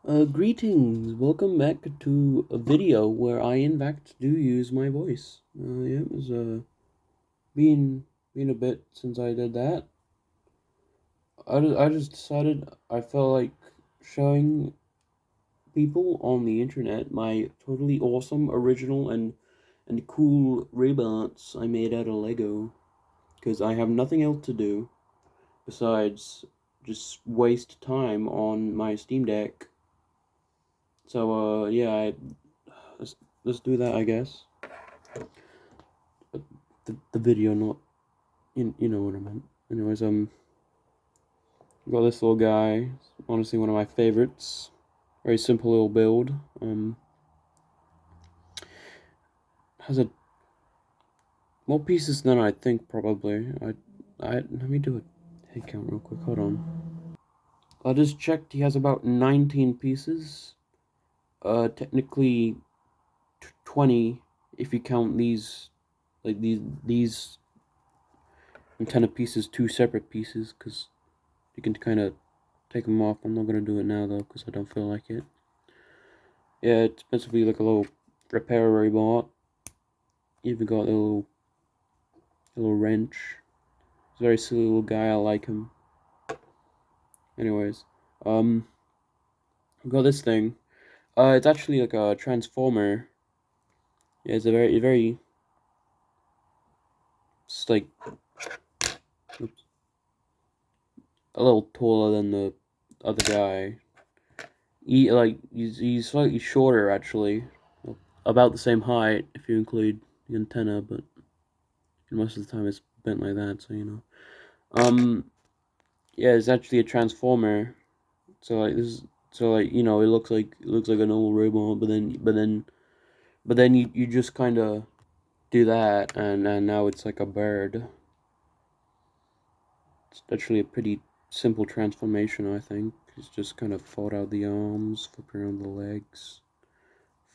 Greetings, welcome back to a video where I in fact do use my voice. Yeah, it was been a bit since I did that. I just decided I felt like showing people on the internet my totally awesome, original, and cool robots I made out of Lego because I have nothing else to do besides just waste time on my Steam Deck. So yeah, let's do that, I guess. The video, not you know what I meant. Anyways, got this little guy. Honestly, one of my favorites. Very simple little build. Has a more pieces than I think probably. I let me do a head count real quick. Hold on. I just checked. He has about 19 pieces. Technically 20 if you count these, like these antenna pieces, two separate pieces, because you can kind of take them off. I'm not gonna do it now though, because I don't feel like it. Yeah, it's basically like a little repair robot. Even got a little wrench. He's a very silly little guy. I like him. Anyways, we got this thing. It's actually like a transformer. Yeah, it's a very. It's like oops, a little taller than the other guy. He's slightly shorter actually, about the same height if you include the antenna, but most of the time it's bent like that, so you know. Yeah, it's actually a transformer. So like this, so like it looks like a normal robot, but then you just kind of do that, and now it's like a bird. It's actually a pretty simple transformation, I think. It's just kind of fold out the arms, flip around the legs,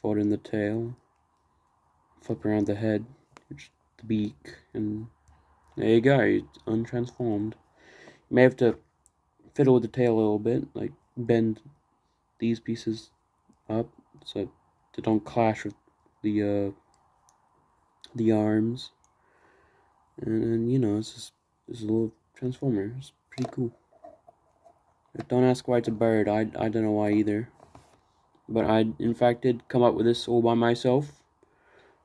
fold in the tail, flip around the head, which the beak, and there you go. It's untransformed. You may have to fiddle with the tail a little bit, like bend these pieces up so they don't clash with the arms, and it's a little transformer. It's pretty cool. Don't ask why it's a bird. I don't know why either. But I in fact did come up with this all by myself.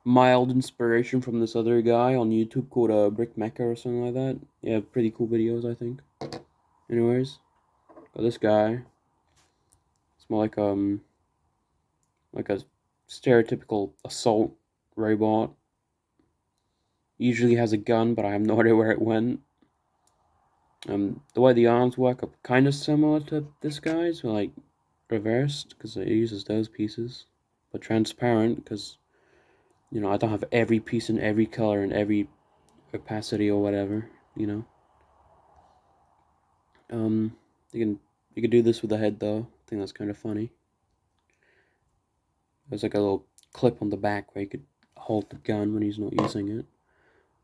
Mild inspiration from this other guy on YouTube called Brick Mecha or something like that. Yeah, pretty cool videos I think. Anyways, got this guy. It's more like a stereotypical assault robot. Usually has a gun, but I have no idea where it went. The way the arms work are kind of similar to this guy's, but like reversed because it uses those pieces, but transparent because I don't have every piece in every color and every opacity or whatever. You know, um, you can do this with the head though. I think that's kind of funny. There's like a little clip on the back where you could hold the gun when he's not using it.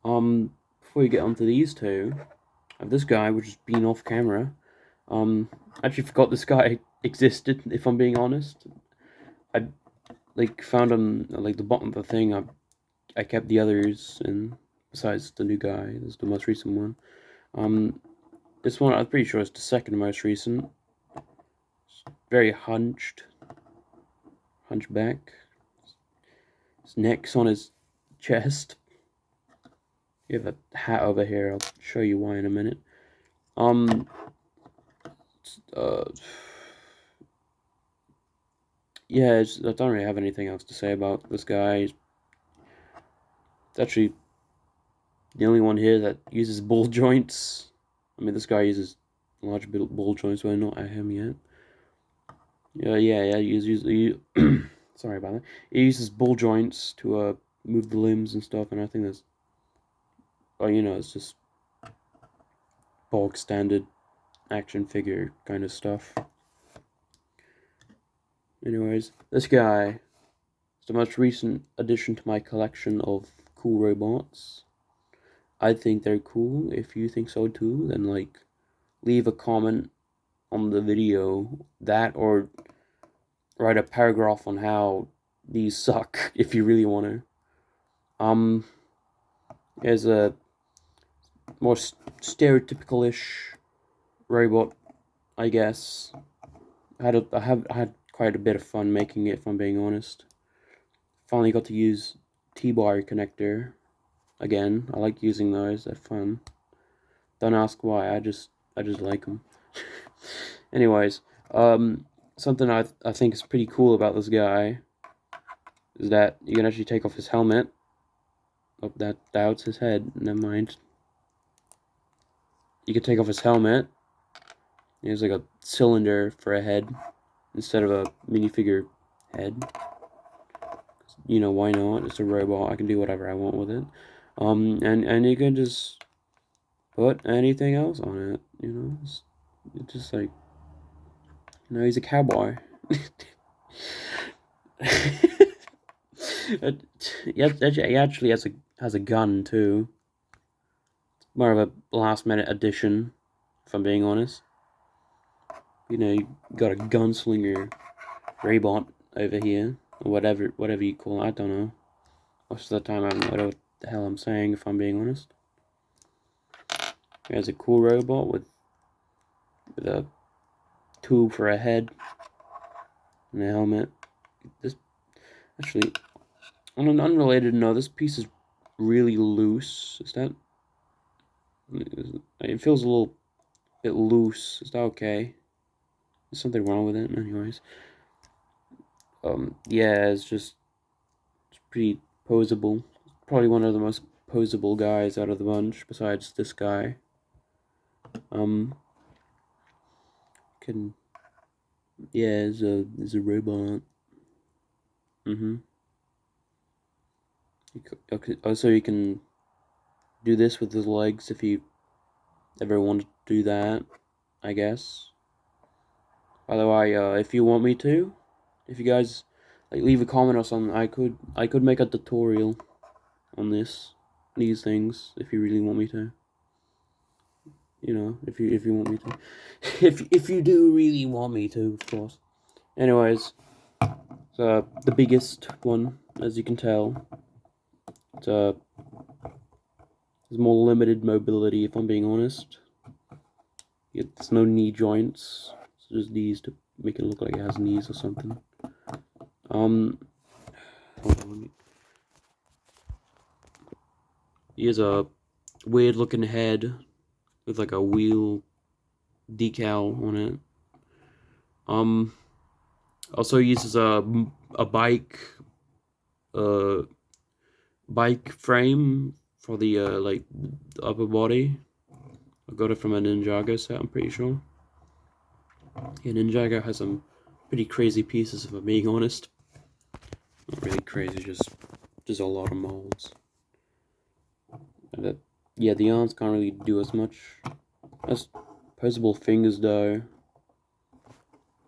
Before you get onto these two, I have this guy which is being off camera. I actually forgot this guy existed. If I'm being honest, I like found him like the bottom of the thing. I kept the others, and besides the new guy, this is the most recent one. Um, this one I'm pretty sure is the second most recent. Very hunchback. His neck's on his chest. You have a hat over here. I'll show you why in a minute. Um, uh, yeah, I don't really have anything else to say about this guy. It's actually the only one here that uses ball joints. I mean, this guy uses large ball joints, but not at him yet. Yeah. Sorry about that. He uses ball joints to move the limbs and stuff, and I think that's, it's just bog standard action figure kind of stuff. Anyways, this guy is the most recent addition to my collection of cool robots. I think they're cool. If you think so too, then leave a comment on the video, that or write a paragraph on how these suck if you really want to. There's a more stereotypical-ish robot, I guess. I had quite a bit of fun making it, if I'm being honest. Finally got to use T-bar connector again. I like using those; they're fun. Don't ask why. I just like them. Anyways, something I think is pretty cool about this guy is that you can actually take off his helmet. Oh, that's his head. Never mind. You can take off his helmet. He has like a cylinder for a head instead of a minifigure head. You know, why not? It's a robot. I can do whatever I want with it. And you can just put anything else on it. You know, it's just like, you know, he's a cowboy. Yeah, he actually has a gun too. More of a last minute addition, if I'm being honest. You know, you got a gunslinger robot over here, or whatever you call it. I don't know. Most of the time, I don't know what the hell I'm saying, if I'm being honest. There's a cool robot with a tube for a head and a helmet. This actually, on an unrelated note, this piece is really loose. Is that? It feels a little bit loose. Is that okay? There's something wrong with it, anyways. Yeah, it's pretty posable. Probably one of the most posable guys out of the bunch, besides this guy. Yeah, it's a robot. Also, you can do this with his legs if you ever want to do that, I guess. By the way, if you want me to, if you guys like leave a comment or something, I could make a tutorial on these things if you really want me to. You know, if you want me to, if you do really want me to, of course. Anyways, the biggest one, as you can tell, it's more limited mobility, if I'm being honest. It's no knee joints. It's just knees to make it look like it has knees or something. Hold on, he has a weird looking head with like a wheel decal on it. Also uses a bike bike frame for the like the upper body. I got it from a Ninjago set, I'm pretty sure. Yeah, Ninjago has some pretty crazy pieces, if I'm being honest. Not really crazy, just a lot of molds. And yeah, the arms can't really do as much. That's posable fingers though.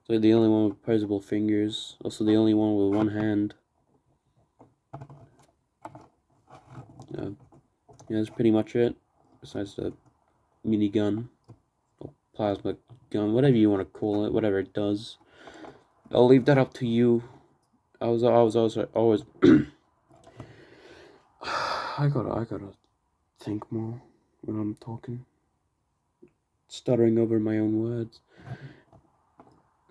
So the only one with posable fingers. Also the only one with one hand. Yeah, that's pretty much it. Besides the minigun or plasma gun, whatever you want to call it, whatever it does. I'll leave that up to you. I was also always I gotta think more when I'm talking. Stuttering over my own words.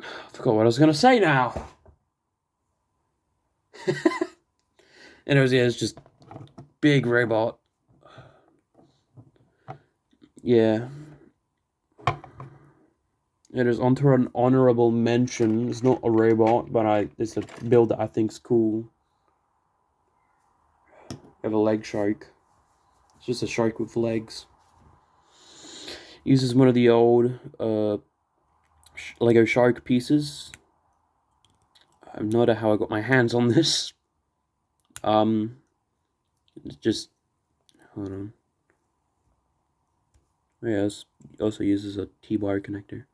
I forgot what I was gonna say now. Anyways, yeah, it's just big robot. Yeah. It is onto an honorable mention. It's not a robot, but it's a build that I think's cool. I have a leg shark. It's just a shark with legs. Uses one of the old Lego shark pieces. I have no idea how I got my hands on this. It's just, hold on. Oh, yeah, it also uses a T-bar connector.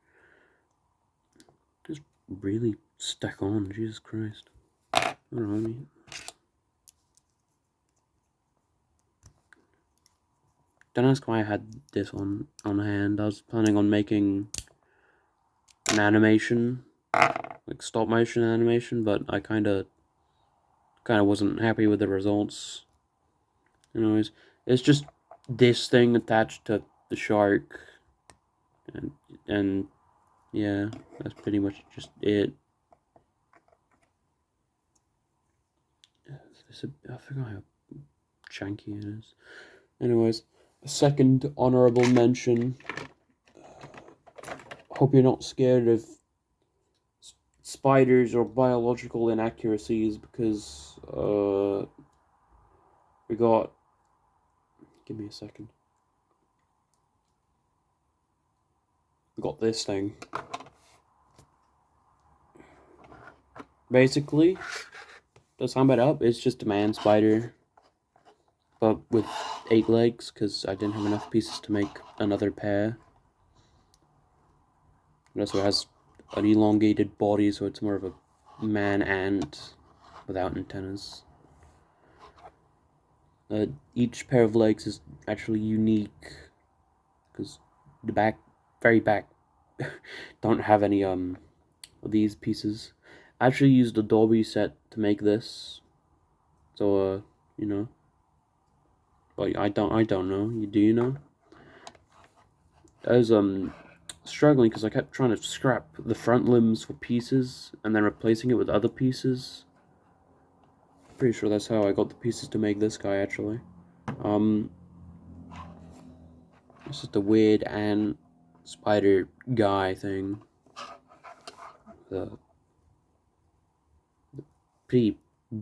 Just really stuck on, Jesus Christ. I don't know, I mean. Don't ask why I had this on hand. I was planning on making an animation like stop motion animation, but I kind of wasn't happy with the results. Anyways, it's just this thing attached to the shark, and yeah, that's pretty much just it. I forgot how chunky it is. Anyways, a second honorable mention. Hope you're not scared of spiders or biological inaccuracies, because we got. Give me a second. We got this thing. Basically, to sum it up, it's just a man spider, but with 8 legs, because I didn't have enough pieces to make another pair. It also has an elongated body, so it's more of a man ant without antennas. Each pair of legs is actually unique, because the very back, don't have any of these pieces. I actually used Adobe set to make this, so you know. But I don't know. Do you know? I was struggling because I kept trying to scrap the front limbs for pieces and then replacing it with other pieces. Pretty sure that's how I got the pieces to make this guy, actually. It's just a weird ant spider guy thing. The pretty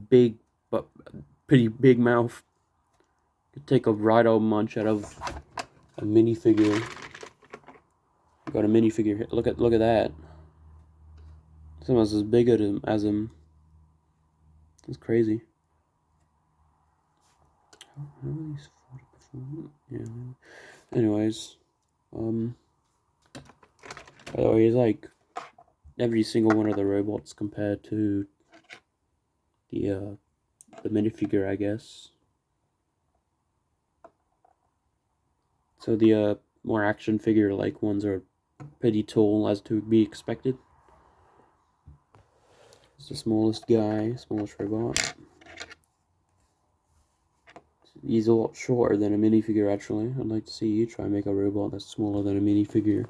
big, but pretty big mouth. Could take a right old munch out of a minifigure. Got a minifigure here. Look at that. It's almost as big as him. It's crazy. How are these fought before? Yeah. Anyways, by the way, he's like every single one of the robots compared to the minifigure, I guess. So the more action figure like ones are pretty tall, as to be expected. It's the smallest guy, smallest robot. He's a lot shorter than a minifigure, actually. I'd like to see you try and make a robot that's smaller than a minifigure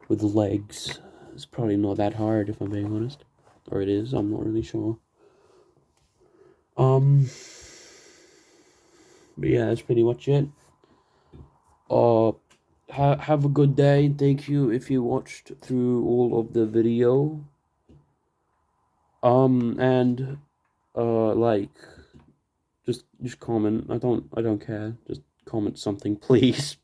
with legs. It's probably not that hard, if I'm being honest. Or it is, I'm not really sure. But yeah, that's pretty much it. Have a good day. Thank you if you watched through all of the video. And like, just comment. I don't care. Just comment something, please.